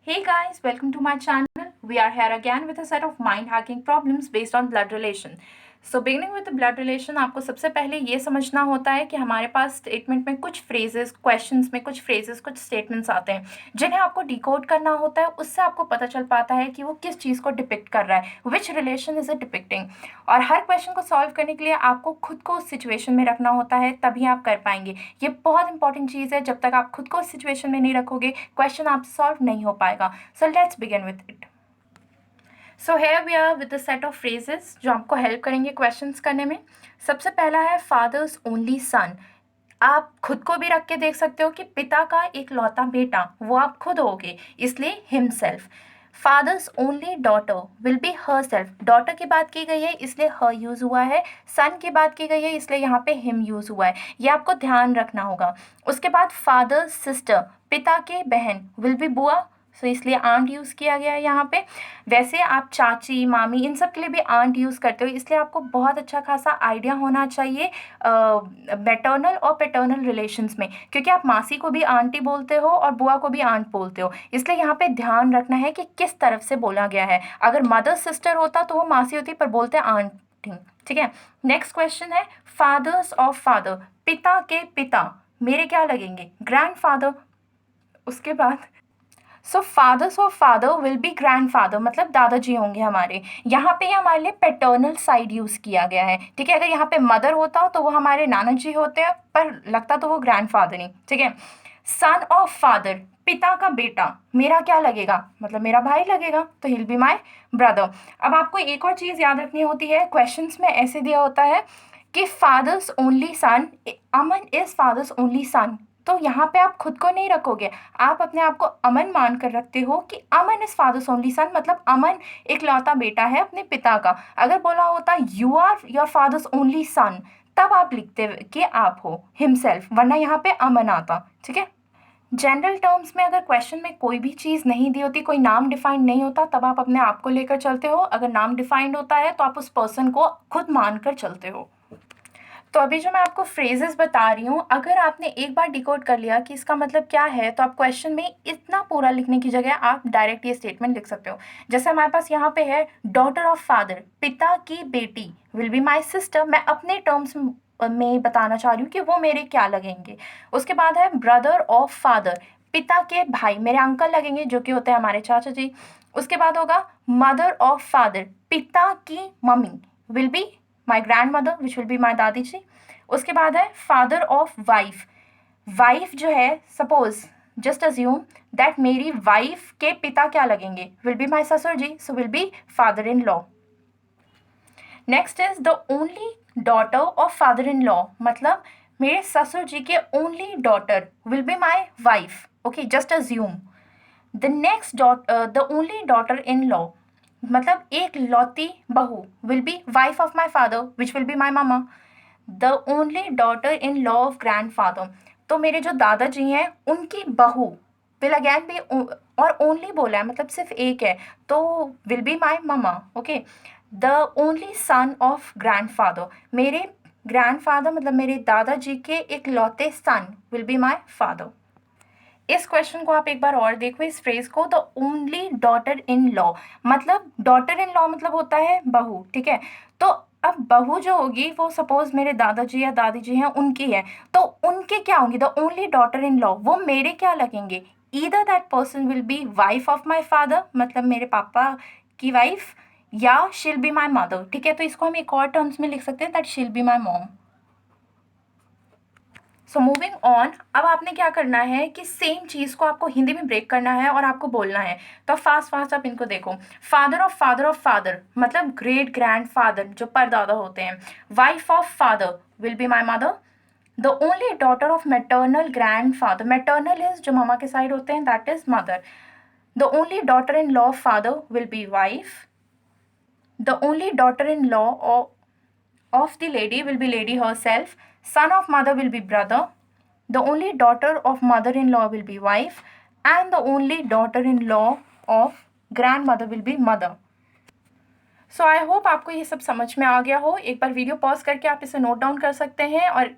Hey guys, welcome to my channel. We are here again with a set of mind hacking problems based on blood relation. So beginning with the blood relation, आपको सबसे पहले ये समझना होता है कि हमारे पास स्टेटमेंट में कुछ फ्रेजेस, क्वेश्चंस में कुछ फ्रेजेस, कुछ स्टेटमेंट्स आते हैं जिन्हें आपको डिकोड करना होता है। उससे आपको पता चल पाता है कि वो किस चीज़ को डिपिक्ट कर रहा है, विच रिलेशन इज इट डिपिक्टिंग। और हर क्वेश्चन को सॉल्व करने के लिए आपको खुद को उस सिचुएशन में रखना होता है, तभी आप कर पाएंगे। ये बहुत इंपॉर्टेंट चीज़ है। जब तक आप खुद को उस सिचुएशन में नहीं रखोगे, क्वेश्चन आपसे सॉल्व नहीं हो पाएगा। So let's begin with it. So here we are with the set of phrases जो आपको हेल्प करेंगे क्वेश्चंस करने में। सबसे पहला है फादर्स ओनली सन। आप खुद को भी रख के देख सकते हो कि पिता का एक लौता बेटा, वो आप खुद होगे, इसलिए himself. Fathers only daughter will B her self. Daughter की बात की गई है इसलिए हर यूज़ हुआ है। सन की बात की गई है इसलिए यहाँ पे हिम यूज़ हुआ है। ये आपको ध्यान रखना होगा। उसके बाद फादर्स सिस्टर, पिता के बहन, विल बी बुआ, सो इसलिए आंट यूज़ किया गया है यहाँ पे। वैसे आप चाची, मामी, इन सब के लिए भी आंट यूज़ करते हो, इसलिए आपको बहुत अच्छा खासा आइडिया होना चाहिए मैटर्नल और पैटर्नल रिलेशंस में, क्योंकि आप मासी को भी आंटी बोलते हो और बुआ को भी आंट बोलते हो। इसलिए यहाँ पे ध्यान रखना है कि किस तरफ से बोला गया है। अगर मदर सिस्टर होता तो वो मासी होती, पर बोलते हैं आंटी। ठीक है। नेक्स्ट क्वेश्चन है फादर्स ऑफ फादर, पिता के पिता मेरे क्या लगेंगे? ग्रैंडफादर। उसके बाद so fathers of father will be grandfather, मतलब दादाजी होंगे हमारे। यहाँ पे हमारे लिए पैटर्नल साइड यूज़ किया गया है। ठीक है। अगर यहाँ पे मदर होता तो वो हमारे नाना जी होते हैं, पर लगता तो वो ग्रैंडफादर ही। ठीक है। सन ऑफ फादर, पिता का बेटा, मेरा क्या लगेगा? मतलब मेरा भाई लगेगा, तो हिल बी माई ब्रदर। अब आपको एक और चीज़ याद रखनी होती है, क्वेश्चंस में ऐसे दिया होता है कि fathers only sun, Aman is fathers only सन। तो यहाँ पे आप खुद को नहीं रखोगे, आप अपने आप को अमन मान कर रखते हो कि अमन इज फादर्स ओनली सन, मतलब अमन एक लौता बेटा है अपने पिता का। अगर बोला होता you are your father's only son, तब आप लिखते कि आप हो हिमसेल्फ, वरना यहाँ पे अमन आता। ठीक है। जनरल टर्म्स में अगर क्वेश्चन में कोई भी चीज़ नहीं दी होती, कोई नाम डिफाइंड नहीं होता, तब आप अपने आप को लेकर चलते हो। अगर नाम डिफाइंड होता है तो आप उस पर्सन को खुद मान कर चलते हो। तो अभी जो मैं आपको फ्रेजेस बता रही हूँ, अगर आपने एक बार डिकोड कर लिया कि इसका मतलब क्या है, तो आप क्वेश्चन में इतना पूरा लिखने की जगह आप डायरेक्ट ये स्टेटमेंट लिख सकते हो। जैसे हमारे पास यहाँ पे है डॉटर ऑफ फादर, पिता की बेटी, विल बी माई सिस्टर। मैं अपने टर्म्स में बताना चाह रही हूँ कि वो मेरे क्या लगेंगे। उसके बाद है ब्रदर ऑफ फादर, पिता के भाई, मेरे अंकल लगेंगे, जो कि होते हैं हमारे चाचा जी। उसके बाद होगा मदर ऑफ फादर, पिता की mummy, will be my grand mother which will be माई दादी जी। उसके बाद है फादर ऑफ वाइफ, वाइफ जो है, सपोज जस्ट अज्यूम दैट मेरी वाइफ के पिता क्या लगेंगे? विल बी माई ससुर जी, so will be father in law. Next is the only daughter of father in law, मतलब मेरे ससुर जी के only daughter will be my wife. Okay, just assume. The next the only daughter in law, मतलब एक लौती बहू, will be wife of my father which will be my mama. The only daughter in law of grand father, तो मेरे जो दादाजी हैं उनकी बहू, विल अगैन बी, और ओनली बोला है मतलब सिर्फ एक है, तो will be my mama. Okay. The only son of grand father, मेरे ग्रैंड फादर मतलब मेरे दादाजी के एक लौते सन, विल बी माई फादर। इस क्वेश्चन को आप एक बार और देखो, इस फ्रेज को, the only daughter in law, मतलब डॉटर इन लॉ मतलब होता है बहू। ठीक है। तो अब बहू जो होगी वो सपोज मेरे दादाजी या दादी जी हैं उनकी है, तो उनके क्या होंगी? The only daughter in law, वो मेरे क्या लगेंगे? Either that person will be wife of my father, मतलब मेरे पापा की वाइफ, या शील बी माई मदर। ठीक है। तो इसको हम एक और टर्म्स में लिख सकते हैं, that she'll be my mom. So moving on, अब आपने क्या करना है कि सेम चीज़ को आपको हिंदी में ब्रेक करना है और आपको बोलना है। तो फास्ट फास्ट आप इनको देखो। फादर ऑफ फादर, मतलब ग्रेट ग्रैंड फादर, जो परदादा होते हैं। Wife of father will be my mother. The only daughter of maternal grand father, maternal is जो मामा के साइड होते हैं, that is mother. The only daughter in law of father will be wife. The only daughter in law of the lady will be lady herself. Son of mother will be brother. The only daughter of mother-in-law will be wife. And the only daughter-in-law of grandmother will be mother. So I hope आपको ये सब समझ में आ गया हो। एक बार video pause करके आप इसे नोट डाउन कर सकते हैं और